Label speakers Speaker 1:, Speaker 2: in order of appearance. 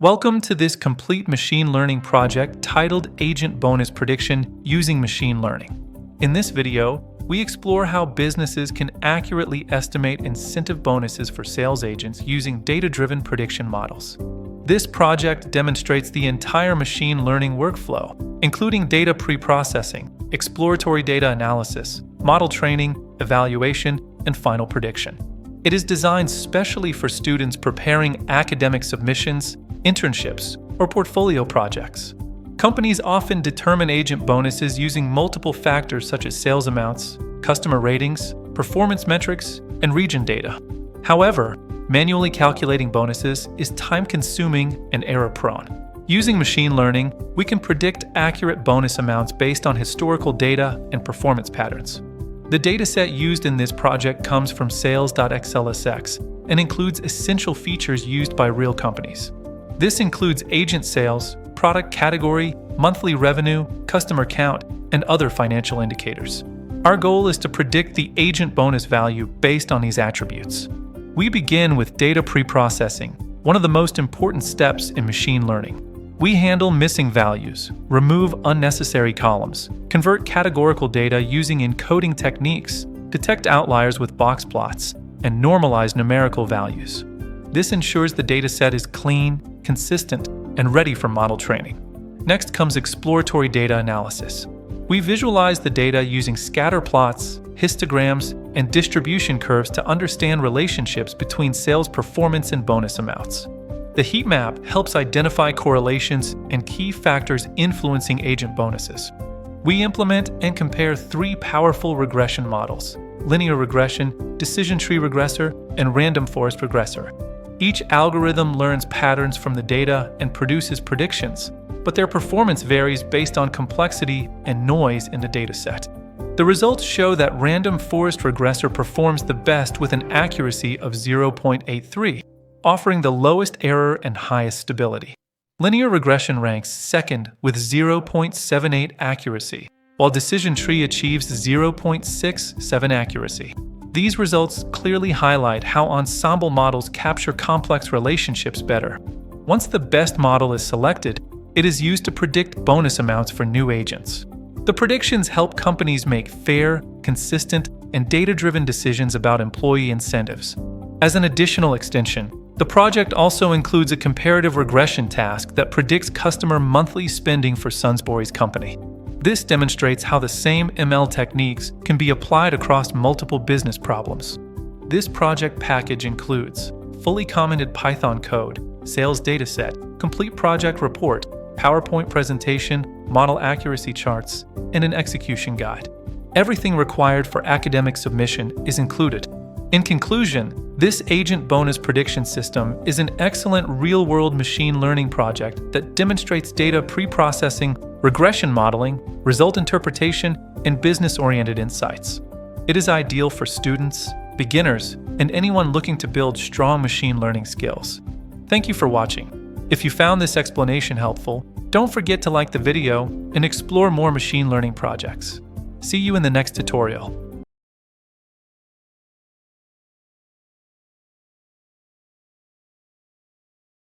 Speaker 1: Welcome to this complete machine learning project titled Agent Bonus Prediction using Machine Learning. In this video, we explore how businesses can accurately estimate incentive bonuses for sales agents using data-driven prediction models. This project demonstrates the entire machine learning workflow, including data preprocessing, exploratory data analysis, model training, evaluation, and final prediction. It is designed specially for students preparing academic submissions, internships, or portfolio projects. Companies often determine agent bonuses using multiple factors such as sales amounts, customer ratings, performance metrics, and region data. However, manually calculating bonuses is time-consuming and error-prone. Using machine learning, we can predict accurate bonus amounts based on historical data and performance patterns. The dataset used in this project comes from sales.xlsx and includes essential features used by real companies. This includes agent sales, product category, monthly revenue, customer count, and other financial indicators. Our goal is to predict the agent bonus value based on these attributes. We begin with data preprocessing, one of the most important steps in machine learning. We handle missing values, remove unnecessary columns, convert categorical data using encoding techniques, detect outliers with box plots, and normalize numerical values. This ensures the dataset is clean, consistent, and ready for model training. Next comes exploratory data analysis. We visualize the data using scatter plots, histograms, and distribution curves to understand relationships between sales performance and bonus amounts. The heat map helps identify correlations and key factors influencing agent bonuses. We implement and compare three powerful regression models: linear regression, decision tree regressor, and random forest regressor. Each algorithm learns patterns from the data and produces predictions, but their performance varies based on complexity and noise in the dataset. The results show that random forest regressor performs the best with an accuracy of 0.83, offering the lowest error and highest stability. Linear regression ranks second with 0.78 accuracy, while decision tree achieves 0.67 accuracy. These results clearly highlight how ensemble models capture complex relationships better. Once the best model is selected, it is used to predict bonus amounts for new agents. The predictions help companies make fair, consistent, and data-driven decisions about employee incentives. As an additional extension, the project also includes a comparative regression task that predicts customer monthly spending for Sainsbury's company. This demonstrates how the same ML techniques can be applied across multiple business problems. This project package includes fully commented Python code, sales dataset, complete project report, PowerPoint presentation, model accuracy charts, and an execution guide. Everything required for academic submission is included. In conclusion, this agent bonus prediction system is an excellent real-world machine learning project that demonstrates data preprocessing, regression modeling, result interpretation, and business-oriented insights. It is ideal for students, beginners, and anyone looking to build strong machine learning skills. Thank you for watching. If you found this explanation helpful, don't forget to like the video and explore more machine learning projects. See you in the next tutorial.